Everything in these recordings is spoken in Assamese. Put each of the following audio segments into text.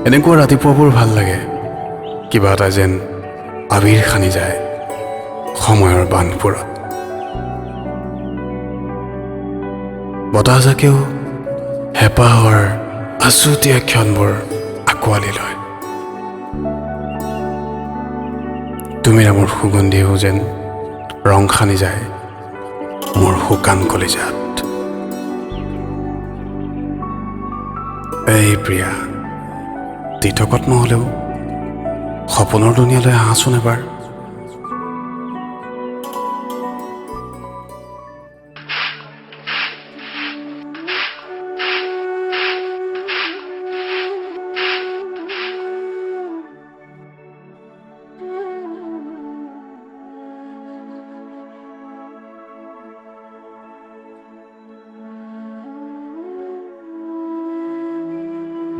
এনেকুৱা ৰাতিপুৱাবোৰ ভাল লাগে কিবা এটা যেন আবিৰ খানি যায় সময়ৰ বান্ধবোৰত বতাহজাকেও হেঁপাহৰ আছুতীয়া ক্ষণবোৰ আঁকোৱালি লয় তুমি নামৰ সুগন্ধিও যেন ৰং খানি যায় মোৰ শুকান কলিজাত এই প্ৰিয়া তিতকত নহ'লেও সপোনৰ দুনিয়ালৈ আহাচোন এবাৰ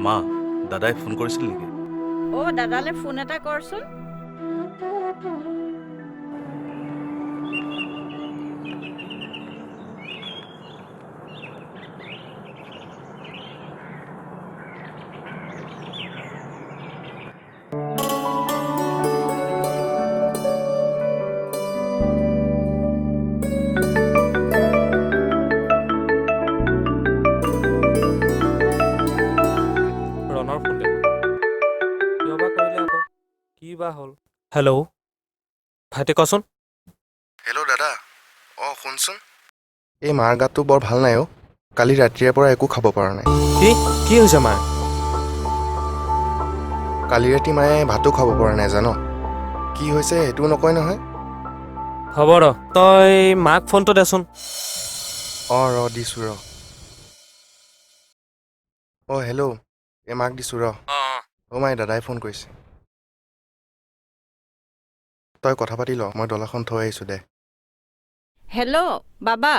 মা দাদাই ফোন কৰিছিল নেকি দাদালে ফোন এটা কৰচোন হেল্ল' ভাইটি কচোন হেল্ল' দাদা শুনচোন এই মাৰ গাটো বৰ ভাল নাই কালি ৰাতিৰে পৰা একো খাব পৰা নাই কি হৈছে মাৰ কালি ৰাতি মায়ে ভাতো খাব পৰা নাই জানো কি হৈছে সেইটোও নকয় নহয় হ'ব ৰ তই মাক ফোনটো দেচোন দিছোঁ হেল্ল' এই মাক দিছোঁ মায়ে দাদাই ফোন কৰিছে তই কথা পাতি ল মই ডলাখন থৈ আহিছোঁ দে হেল্ল' বাবা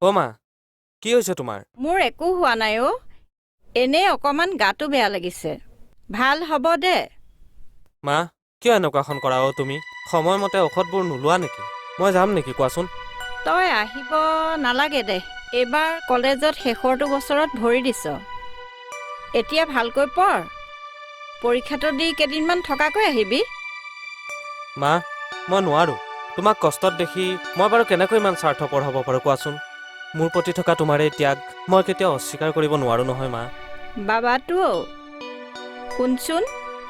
মা কি হৈছে তোমাৰ মোৰ একো হোৱা নাই এনে অকমান গাটো বেয়া লাগিছে ভাল হ'ব দে মা কিয় এনেকুৱাখন কৰা তুমি সময়মতে ঔষধবোৰ নোলোৱা নেকি মই যাম নেকি কোৱাচোন তই আহিব নালাগে দে এইবাৰ কলেজত শেষৰটো বছৰত ভৰি দিছ এতিয়া ভালকৈ পঢ় পৰীক্ষাটো দি কেইদিনমান থকাকৈ আহিবি মা মই নোৱাৰো তোমাক কষ্টত দেখি মই বাৰু কেনেকৈ ইমান স্বাৰ্থপৰ হ'ব পাৰোঁ কোৱাচোন মোৰ প্ৰতি থকা তোমাৰ এই ত্যাগ মই কেতিয়াও অস্বীকাৰ কৰিব নোৱাৰো নহয় মা বাবাটো শুনচোন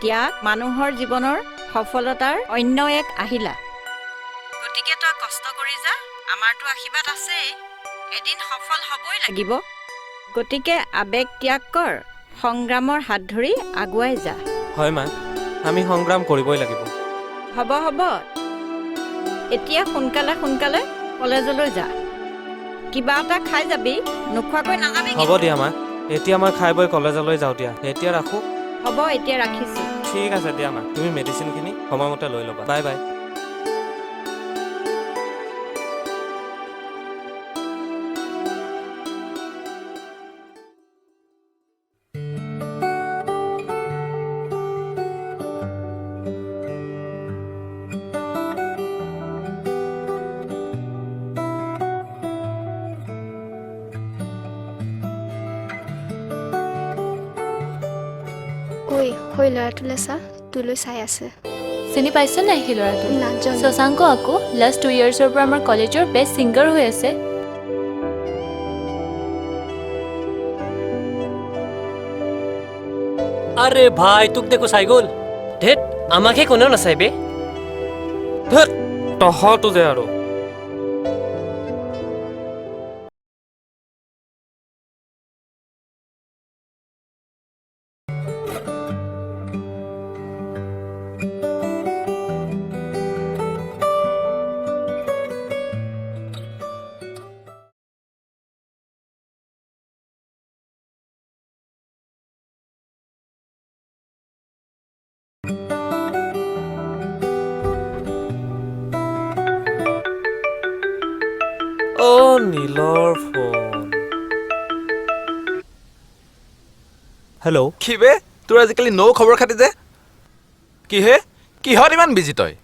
ত্যাগ মানুহৰ জীৱনৰ সফলতাৰ অন্য এক আহিলা গতিকে তই কষ্ট কৰি যা আমাৰতো আশীৰ্বাদ আছেই এদিন সফল হ'বই লাগিব গতিকে আবেগ ত্যাগ কৰ সংগ্ৰামৰ হাত ধৰি আগুৱাই যা হয় মা আমি সংগ্ৰাম কৰিবই লাগিব হ'ব এতিয়া সোনকালে কলেজলৈ যা কিবা এটা খাই যাবি নোখোৱাকৈ নাযাবি হ'ব দিয়া মা এতিয়া মই খাই বৈ কলেজলৈ যাওঁ দিয়া এতিয়া ৰাখোঁ হ'ব এতিয়া ৰাখিছোঁ ঠিক আছে দিয়া মা তুমি মেডিচিনখিনি সময়মতে লৈ ল'বা বাই বাই হৈ ল'ৰাটোলৈ চা তোলৈ চাই আছে চিনি পাইছ নাই সেই ল'ৰাটো নাজানো শশাংক আকৌ লাষ্ট 2 yearsৰ পৰা আমাৰ কলেজৰ বেষ্ট ছিংগাৰ হৈ আছে আরে ভাই তোক দেখো চাই গ'ল ধেত আমাকে কোনেও নাচাইবে ধেত তহঁতো যে আৰু নীলৰ ফোন হেল্ল' কি বে তোৰ আজিকালি নৌ খবৰ খাতি যে কি হে কিহত ইমান বিজি তই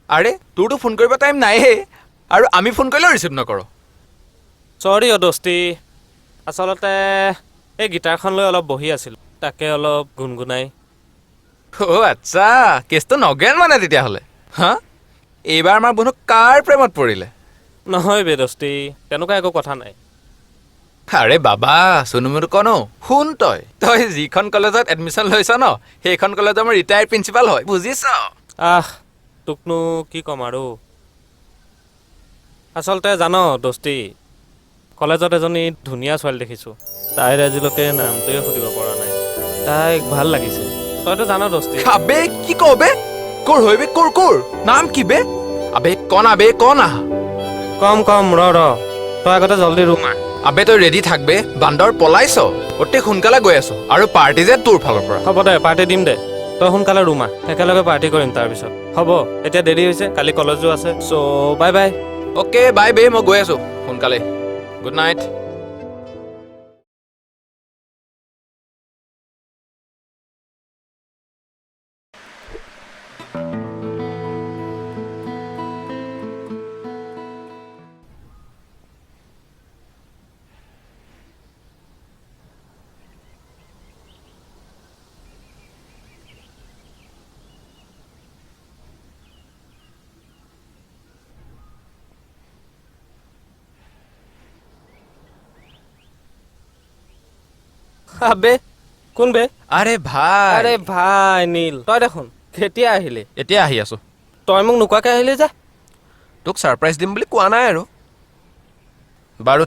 আৰে তোৰতো ফোন কৰিব টাইম নাইহে আৰু আমি ফোন কৰিলেও ৰিচিভ নকৰ চৰি দোস্তি আচলতে এই গিটাৰখন লৈ অলপ বহি আছিলোঁ তাকে অলপ গুণগুণাই অ' আচ্ছা কেছটো নগেন মানে তেতিয়াহ'লে হা এইবাৰ আমাৰ বন্ধু কাৰ প্ৰেমত পৰিলে নহয় বে দস্তি তেনেকুৱা একো কথা নাই আৰে বাবা চুনুমুটো কনো শুন তই যিখন কলেজত এডমিশ্যন লৈছ ন সেইখন কলেজৰ মোৰ ৰিটায়াৰ্ড প্ৰিন্সিপাল হয় বুজিছ তোকনো কি ক'ম আৰু আচলতে জান দস্তি কলেজত এজনী ধুনীয়া ছোৱালী দেখিছোঁ তাইৰ আজিলৈকে নামটোৱে সুধিব পৰা নাই তাইক ভাল লাগিছে তইতো জান দস্তি আবে কি ক বে কৰ হৈ বে কৰ নাম কি বে আবে কন আহ কম ৰ তই আগতে জল্দি ৰুম আবে তই ৰেডি থাকবে বান্দৰ পলাইছ অতি সোনকালে গৈ আছো আৰু পাৰ্টি যে তোৰ ফালৰ পৰা হ'ব দে পাৰ্টি দিম দে তই সোনকালে ৰুমা একেলগে পাৰ্টি কৰিম তাৰপিছত হ'ব এতিয়া দেৰি হৈছে কালি কলেজো আছে চ' বাই বাই অ'কে বাই বে মই গৈ আছো সোনকালে গুড নাইট আবে কোন বে আৰে ভাই আৰে ভাই নীল তই দেখোন কেতিয়া আহিলি এতিয়া আহি আছো তই মোক নোকোৱাকৈ আহিলি যে তোক ছাৰপ্ৰাইজ দিম বুলি কোৱা নাই আৰু বাৰু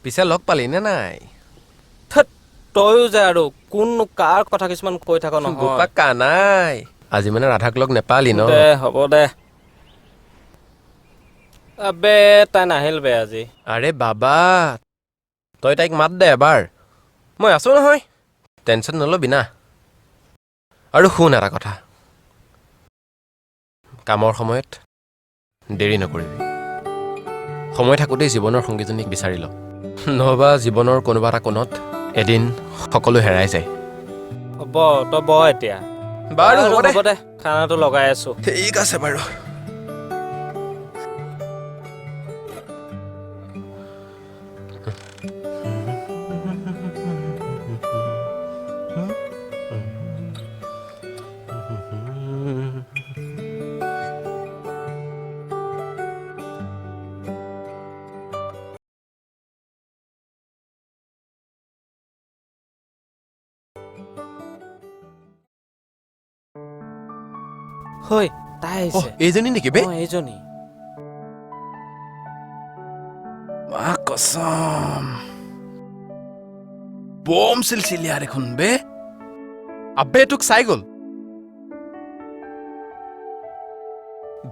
পিছে লগ পালি নে নাই তয়ো যে আৰু কোননো কাৰ কথা কিছুমান কৈ থাক নহয় কানাই আজি মানে ৰাধাক লগ নেপালি ন দে হ'ব দে আবে তাই নাহিল বে আজি আৰে বাবা তই তাইক মাত দে এবাৰ মই আছো নহয় টেনশ্যন নলবি না আৰু শুন এটা কথা কামৰ সময়ত দেৰি নকৰিবি সময় থাকোঁতেই জীৱনৰ সংগীজনীক বিচাৰি ল নহবা জীৱনৰ কোনোবা এটা কোণত এদিন সকলো হেৰাই যায় হ'ব তই ব এতিয়া বাৰু হ'ব দে খানাটো লগাই আছো ঠিক আছে বাৰু হৈ তাই আহিছে এইজনী নেকি বে এইজনী কসম বম চিলচিলিয়া দেখোন বে আবে তোক চাই গ'ল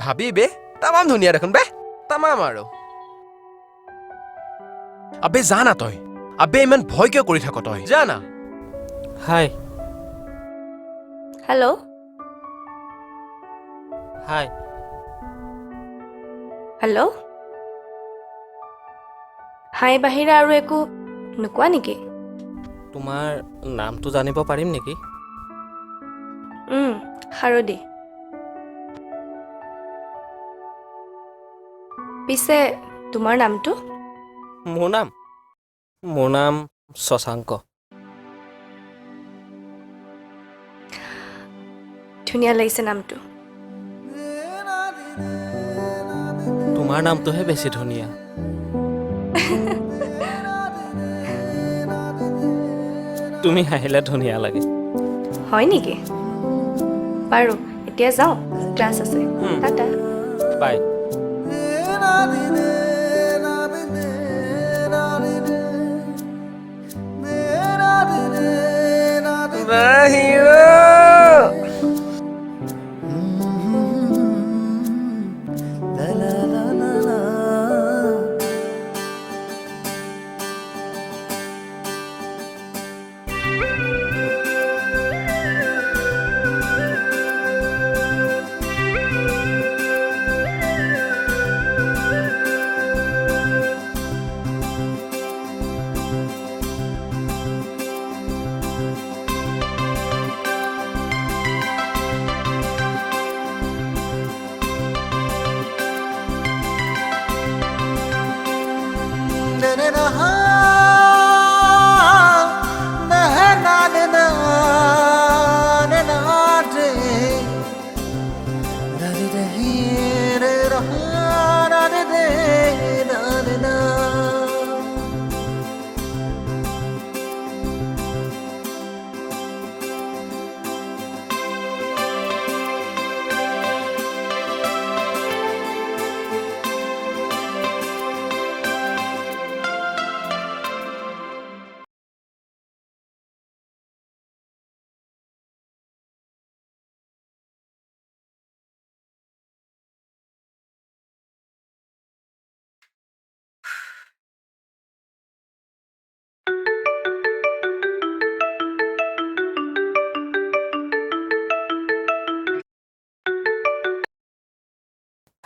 ভাবি বে তামাম ধুনীয়া দেখোন বে তামাম আৰু আবে জানা তই আবে ইমান ভয় কিয় কৰি থাক তই জানা হাই হেল্ল' হাই হেল্ল' হাই বাহিৰে আৰু একো নোকোৱা নেকি তোমাৰ নামটো জানিব পাৰিম নেকি শাৰদী পিছে তোমাৰ নামটো মোৰ নাম শশাংক ধুনীয়া লাগিছে নামটো তোমাৰ নামটোহে বেছি ধুনীয়া তুমি হাঁহিলে ধুনীয়া লাগে হয় নেকি বাৰু এতিয়া যাওঁ ক্লাছ আছে tata bye na na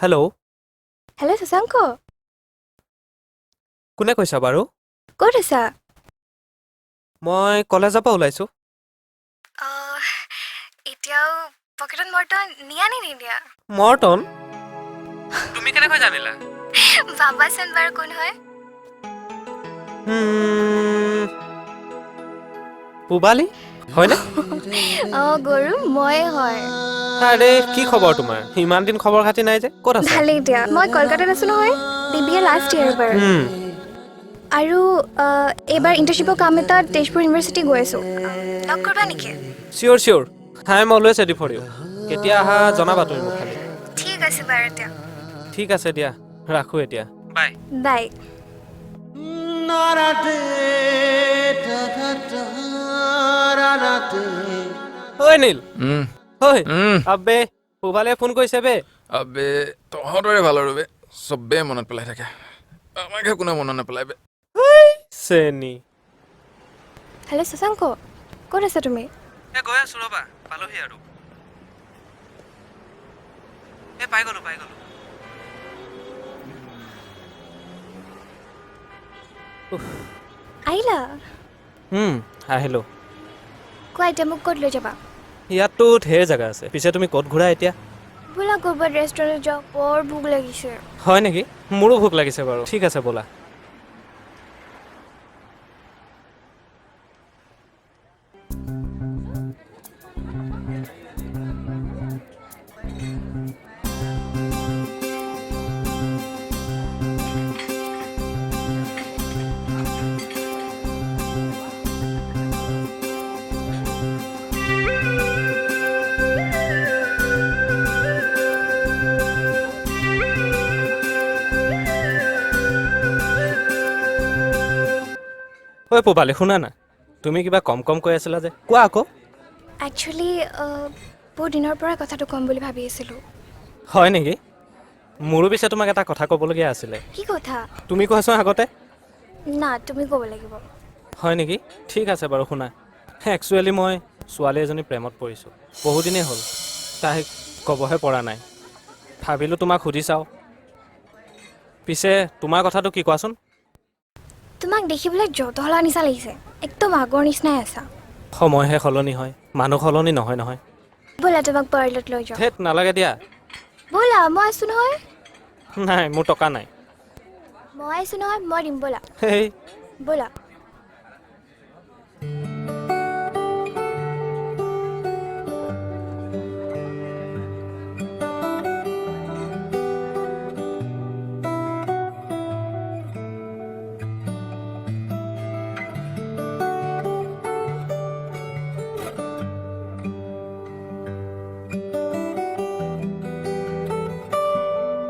hello' hello' Shashank কোনে কৈছা বাৰু ক'ত আছা মই কলেজৰ পৰা ওলাইছোঁ এতিয়াও পকেটত মৰ্টন নিয়া নে নিদিয়া মৰ্টন তুমি কেনেকৈ জানিলা বাবাচোন বাৰু কোন হয় পূবালী হয়নে গৰু মই হয় আৰে কি খবৰ তোমাৰ ইমান দিন খবৰ খাতি নাই যে ক'ত আছা ভালেই দিয়া মই কলকাতাত আছো নহয় BBA লাষ্ট ইয়াৰ এবাৰ আৰু এইবাৰ ইণ্টাৰ্ণশ্বিপৰ কাম এটা তেজপুৰ ইউনিভাৰ্চিটি গৈ আছো লগ কৰিবা নেকি cheer cheer I am always ready for you কেতিয়া আহা জনাবা তুমি মোক খালি ঠিক আছে বাৰু এতিয়া ঠিক আছে দিয়া ৰাখোঁ এতিয়া বাই বাই ঐ নীল ঐ আবে পূবালীয়ে ফোন কৰিছে বে আবে তহঁতৰে ভাল আৰু বে চবেই মনত পেলাই থাকে আমাকে কোনে মনত নেপেলাই বে চেনি হেল্ল' শশাংক ক'ত আছা তুমি গৈ আছোঁ ৰ'বা পালোহি আৰু পাই গ'লোঁ আহিলা আহিলোঁ কোৱা এতিয়া মোক ক'ত লৈ যাবা ইয়াততো ঢেৰ জেগা আছে পিছে তুমি ক'ত ঘূৰা এতিয়া ব'লা ক'ৰবাত ৰেষ্টুৰেণ্টত যাওঁ বৰ ভোক লাগিছে হয় নেকি মোৰো ভোক লাগিছে বাৰু ঠিক আছে ব'লা ঐ পূবালী শুনা না তুমি কিবা কম কৈ আছিলা যে কোৱা আকৌ একচুৱেলি বহুত দিনৰ পৰাই কথাটো ক'ম বুলি ভাবি আছিলোঁ হয় নেকি মোৰো পিছে তোমাক এটা কথা ক'বলগীয়া আছিলে কি কথা তুমি কোৱাচোন আগতে না তুমি ক'ব লাগিব হয় নেকি ঠিক আছে বাৰু শুনা একচুৱেলি মই ছোৱালী এজনী প্ৰেমত পৰিছোঁ বহুদিনেই হ'ল তাইক ক'বহে পৰা নাই ভাবিলোঁ তোমাক সুধি চাওঁ পিছে তোমাৰ কথাটো কি কোৱাচোন তোমাক দেখিবলৈ জতহলা নিচা লাগিছে একদম আগৰ নিচিনাই আছা সময়হে সলনি হয় মানুহ সলনি নহয় নহয় ব'লা তোমাক পাৰ্লত লৈ যাওঁ ধেত নালাগে দিয়া ব'লা মই আছোঁ নহয় নাই মোৰ টকা নাই মই আছোঁ নহয় মই দিম ব'লা সেই ব'লা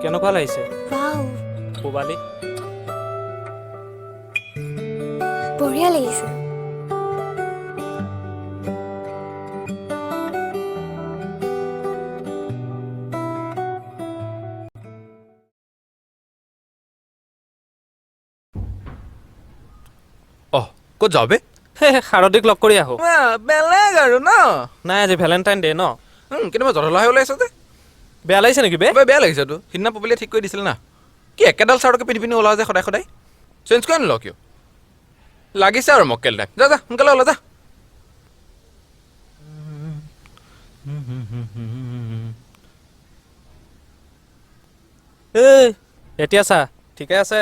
কেনেকুৱা লাগিছে ৱাও পূবালী বঢ়িয়া লাগিছে ক'ত যাওঁ বে শাৰদীক লগ কৰি আহোঁ বেলেগ আৰু ন নাই আজি ভেলেণ্টাইন ডে ন কেতিয়াবা জতলাহে ওলাইছে যে বেয়া লাগিছে নেকি বে বেয়া লাগিছেতো সিদিনা পবিলিয়ে ঠিক কৰি দিছিল না কি একেডাল চাৰ্টকে পিন্ধি পিন্ধি ওলাও যে সদায় সদায় চেঞ্জ কৰি আনিল কিয় লাগিছে আৰু মক্কেল টাইম যা সোনকালে ওলা যা এতিয়া চা ঠিকে আছে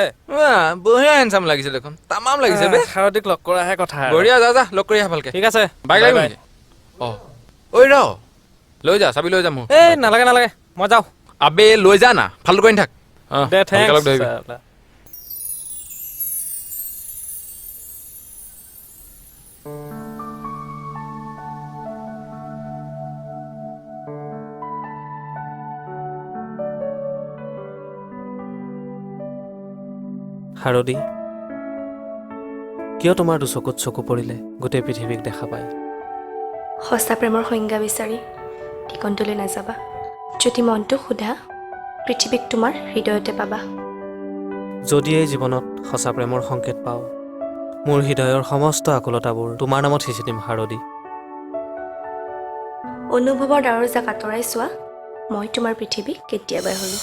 বঢ়িয়া হেণ্ডচাম লাগিছে দেখোন তামাম লাগিছে বে শাৰদীক লগ কৰাহে কথা বঢ়িয়া যা লগ কৰি আহা ভালকে ঠিক আছে বাইক লাগিব নেকি ঐ ৰ লৈ যা চাবি লৈ যাম মোৰ নালাগে মই যাওঁ আবে লৈ যা না ফাল্টু কৰি থাক দে থেংকছ শাৰদী কিয় তোমাৰ দুচকুত চকু পৰিলে গোটেই পৃথিৱীক দেখা পায় সঁচা প্ৰেমৰ সংজ্ঞা বিচাৰি ঠিকনটোলৈ নাযাবা যদি মনটো সোধা পৃথিৱীক তোমাৰ হৃদয়তে পাবা যদি এই জীৱনত সঁচা প্ৰেমৰ সংকেত পাওঁ মোৰ হৃদয়ৰ সমস্ত আকুলতাবোৰ তোমাৰ নামত সিঁচি দিম শাৰদী অনুভৱৰ দৰজা আঁতৰাই চোৱা মই তোমাৰ পৃথিৱী কেতিয়াবাই হ'লো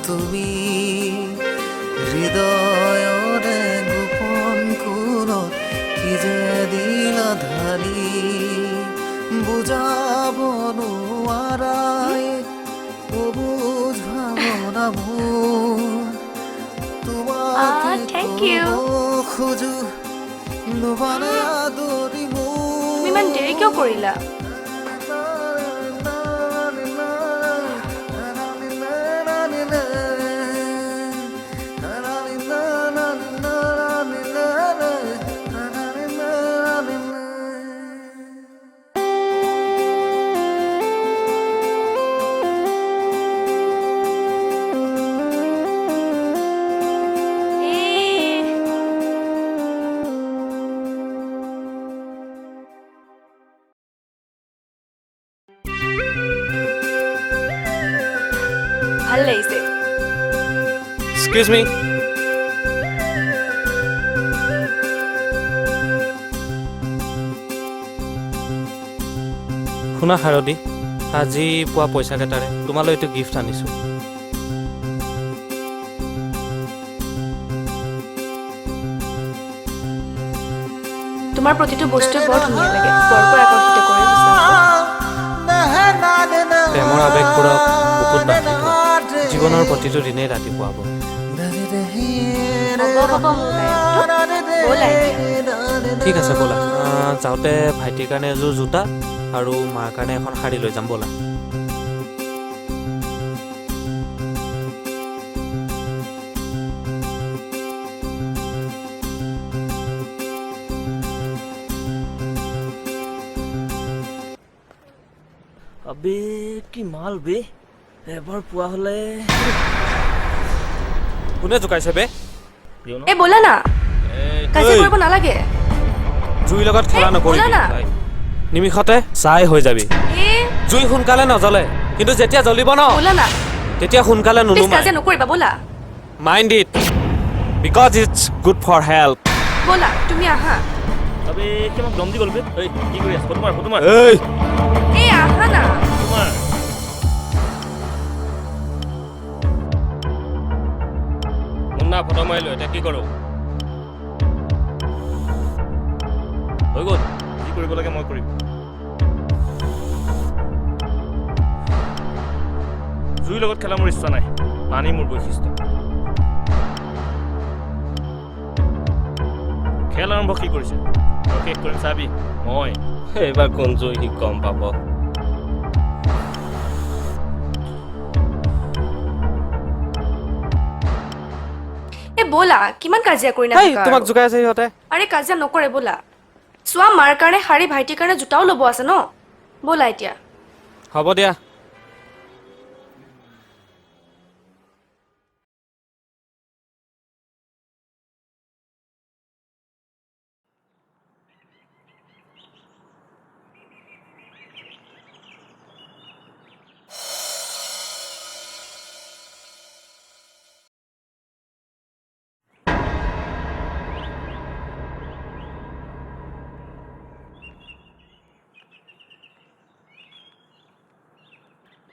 তুমি হৃদয়ৰে গোপন কোণত কি যে দিলা ঢালি বুজাব নোৱাৰাই অবুজ ভাৱনাবোৰ তোমাকে thank you. খোজো নোবানে আদৰি তুমি ইমান দেৰি কিয় কৰিলা ভাল লাগিছে এক্সকিউজ মি শুনা শাৰদী আজি পোৱা পইচাকেইটাৰে তোমালৈ এইটো গিফ্ট আনিছোঁ তোমাৰ প্ৰতিটো বস্তুৱে বৰ ধুনীয়া লাগে বৰকৈ আকৰ্ষিত কৰে প্ৰেমৰ আৱেগবোৰক বুকুত বান্ধি থোৱা জীৱনৰ প্ৰতিটো দিনেই ৰাতিপুৱা হ'ব ঠিক আছে ব'লা যাওঁতে ভাইটিৰ কাৰণে এযোৰ জোতা আৰু মাৰ কাৰণে এখন শাৰী লৈ যাম ব'লা আবে কি মাল বে এবাৰ পোৱা হলে কোনে জোকাইছে বে এই ব'লা না কাজিয়া কৰিব নালাগে জুইৰ লগত খেলা নকৰিবি নিমিষতে চাই হৈ যাবি জুই সোনকালে নজ্বলে কিন্তু যেতিয়া জ্বলিব ন ব'লা না তেতিয়া সোনকালে নুনুমাই কাজিয়া নকৰিবা ব'লা mind it because it's good for health ব'লা তুমি আহা আবে কি মোক দম দি গ'ল বে এই কি কৰি আছ ফটো মাৰ এই আহা না তোমাৰ মুন্না ফটো মাৰিলো এতিয়া কি কৰোঁ হৈ গ'ল কি কৰিব লাগে মই কৰিম জুইৰ লগত খেলা মোৰ ইচ্ছা নাই পানী মোৰ বৈশিষ্ট্য খেল আৰম্ভ কি কৰিছে শেষ কৰিম চাবি মই এইবাৰ কোন জুই সি গম পাব ব'লা কিমান কাজিয়া কৰি নাথাকা তোমাক জোকাই আছে সিহঁতে আৰে কাজিয়া নকৰে ব'লা চোৱা মাৰ কাৰণে শাৰী ভাইটিৰ কাৰণে জোতাও ল'ব আছে ন ব'লা এতিয়া হ'ব দিয়া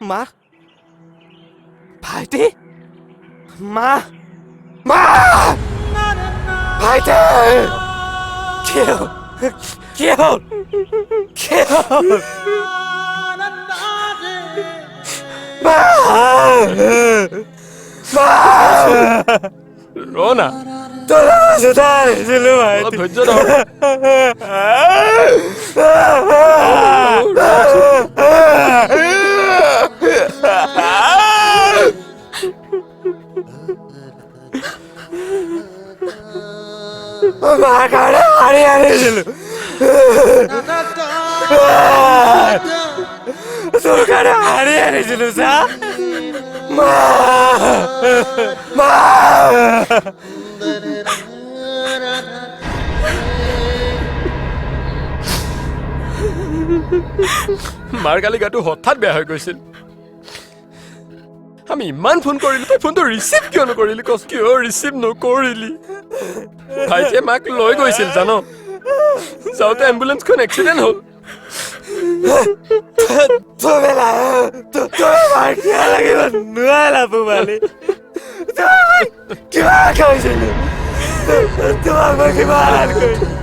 মা ভাইটি মা মা ভাইটি কি হ'ল মা ৰোনা তোৰ জোতা আনিছিলো ভাইটি ধৈৰ্য ধৰ মাৰ কাৰণে শাৰী আনিছিলো তোৰ কাৰণে শাৰী আনিছিলো চা মা মা মাৰ কালি গাটো হঠাৎ বেয়া হৈ গৈছিল আমি ইমান ফোন কৰিলো তই ফোনটো ৰিচিভ কিয় নকৰিলি কচ কিয় ৰিচিভ নকৰিলি ভাইটিয়ে মাক লৈ গৈছিল জানো যাওঁতে এম্বুলেন্সখন এক্সিডেণ্ট হ'ল তুমি মাৰ কিয় লাগিব নোৱাৰা পোৱালি কিমান কৈছিলো তোমাক মই কিমান কৈছিলো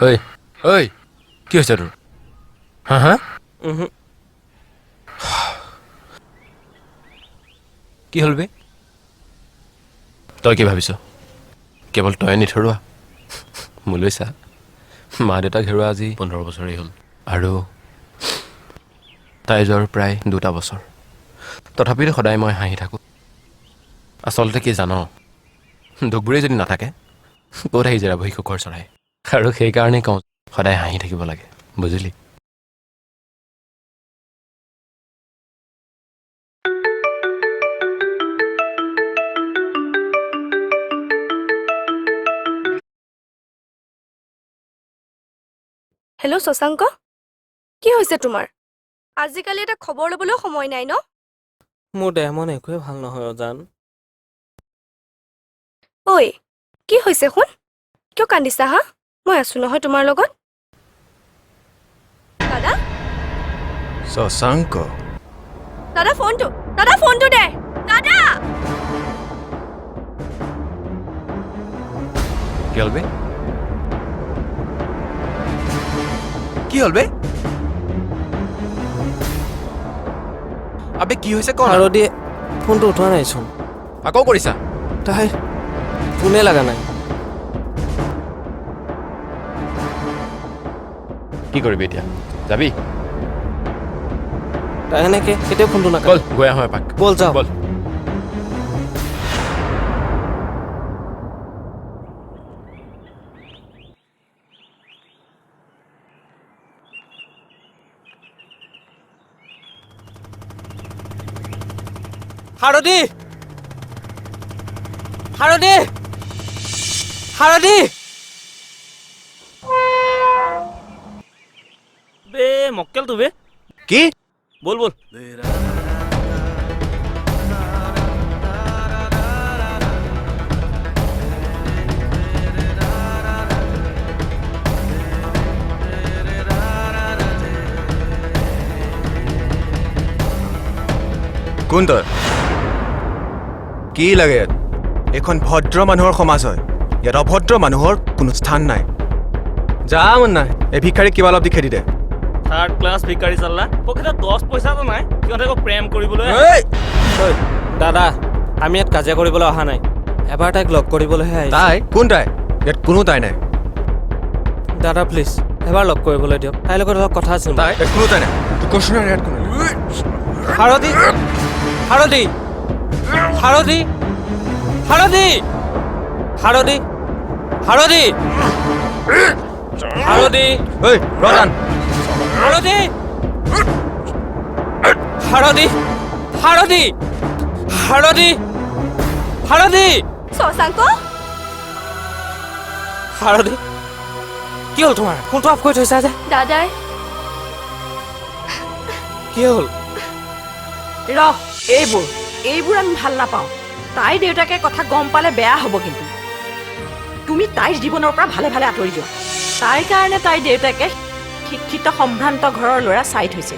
ঐ ঐ কি হৈছে তোৰ হা হা কি হ'ল বে তই কি ভাবিছ কেৱল তই নিথৰুৱা মোলৈ চা মা দেউতাক হেৰুৱা আজি 15 বছৰেই হ'ল আৰু তাই যোৱাৰ প্ৰায় 2টা বছৰ তথাপিতো সদায় মই হাঁহি থাকোঁ আচলতে কি জান দুখবোৰেই যদি নাথাকে ক'ত আহি যাবহি সুখৰ চৰাই আৰু সেইকাৰণে কওঁ সদায় হাঁহি থাকিব লাগে বুজিলি হেল্ল' শশাংক কি হৈছে তোমাৰ আজিকালি এটা খবৰ ল'বলৈও সময় নাই ন মোৰ দেহ মন একোৱে ভাল নহয় জান ঐ কি হৈছে শুন কিয় কান্দিছা হা মই আছো নহয় তোমাৰ লগত দাদা শশাংক দাদা ফোনটো দে দাদা কি হ'ল বে কি হ'ল বে আবে কি হৈছে কোন আৰু দিয়ে ফোনটো উঠোৱা নাইচোন আকৌ কৰিছা তাই ফোনে লগা নাই কি কৰিবি এতিয়া যাবি তাই এনেকে কেতিয়া ফোনটো নাকাল বল গৈ আহোঁ এপাক বল যাওঁ বল harodi harodi harodi বে মক্কেল তো বে কি বল বল কোন তই কি লাগে ইয়াত এখন ভদ্ৰ মানুহৰ সমাজ হয় ইয়াত অভদ্ৰ মানুহৰ কোনো স্থান নাই যা মন নাই এই ভিক্ষাৰীক কিবা অলপ দি খেদি দে থাৰ্ড ক্লাছ ভিক্ষাৰী চাল্লা পকেটত 10 পইচাটো নাই কিয়তে প্ৰেম কৰিবলৈ দাদা আমি ইয়াত কাজিয়া কৰিবলৈ অহা নাই এবাৰ তাইক লগ কৰিবলৈহে আহিছোঁ তাই কোন তাই ইয়াত কোনো তাই নাই দাদা প্লিজ এবাৰ লগ কৰিবলৈ দিয়ক তাইৰ লগত অলপ কথা আছিল তাই ইয়াত কোনো তাই নাই তোৰ কৈছো নহয় ইয়াত কোনো harodi harodi harodi harodi harodi harodi harodi ঐ ৰদান harodi harodi harodi harodi harodi Shashank harodi কি হ'ল তোমাৰ ফোনটো অফ কৰি থৈছা যে দাদাই কি হ'ল এইবোৰ আমি ভাল নাপাওঁ তাইৰ দেউতাকে কথা গম পালে বেয়া হ'ব কিন্তু তুমি তাইৰ জীৱনৰ পৰা ভালে ভালে আঁতৰি যোৱা তাইৰ কাৰণে তাইৰ দেউতাকে শিক্ষিত সম্ভ্ৰান্ত ঘৰৰ ল'ৰা চাই থৈছে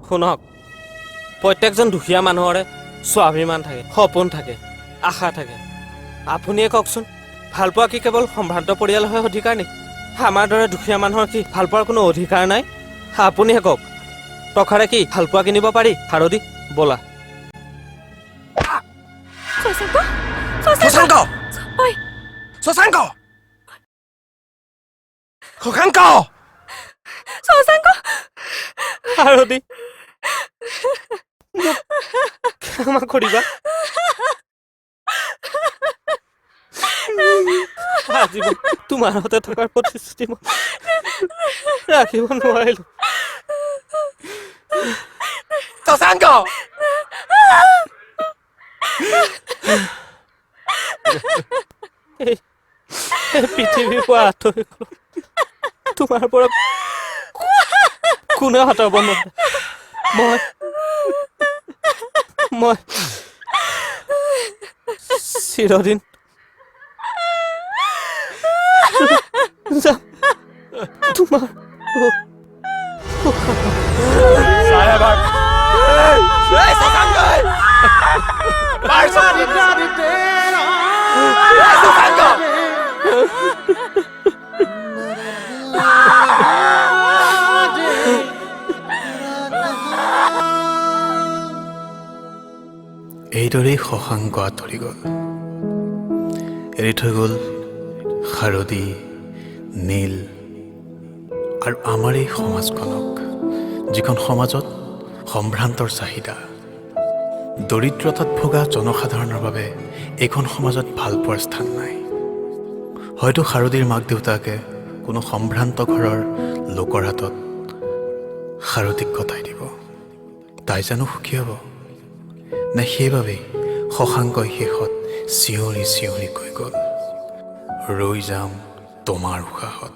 শুনক প্ৰত্যেকজন দুখীয়া মানুহৰে স্বাভিমান থাকে সপোন থাকে আশা থাকে আপুনিয়ে কওকচোন ভালপোৱা কি কেৱল সম্ভ্ৰান্ত পৰিয়ালৰহে অধিকাৰ নেকি আমাৰ দৰে দুখীয়া মানুহৰ কি ভালপোৱাৰ কোনো অধিকাৰ নাই আপুনিহে কওক টকাৰে কি ভালপোৱা কিনিব পাৰি harodi বলা শশাংক শশাংক ঐ শশাংক শশাংক শশাংক harodi ক্ষমা কৰিবা আজীৱন তোমাৰ হাতে থকাৰ প্ৰতিশ্ৰুতি মই ৰাখিব নোৱাৰিলো Sasanka! এই পৃথিৱীৰ পৰা আঁতৰি গ'লো তোমাৰ পৰা কোনেও আঁতৰাব নোৱাৰে মই চিৰদিন যাম তোমাৰ এইদৰেই শশাংক আঁতৰি গ'ল এৰি থৈ গ'ল শাৰদী নীল আৰু আমাৰ এই সমাজখনক যিখন সমাজত সম্ভ্ৰান্তৰ চাহিদা দৰিদ্ৰতাত ভোগা জনসাধাৰণৰ বাবে এইখন সমাজত ভাল পোৱাৰ স্থান নাই হয়তো শাৰদীৰ মাক দেউতাকে কোনো সম্ভ্ৰান্ত ঘৰৰ লোকৰ হাতত শাৰদীক গতাই দিব তাই জানো সুখী হ'ব নে সেইবাবেই শশাংকই শেষত চিঞৰি চিঞৰি কৈ গ'ল ৰৈ যাম তোমাৰ উশাহত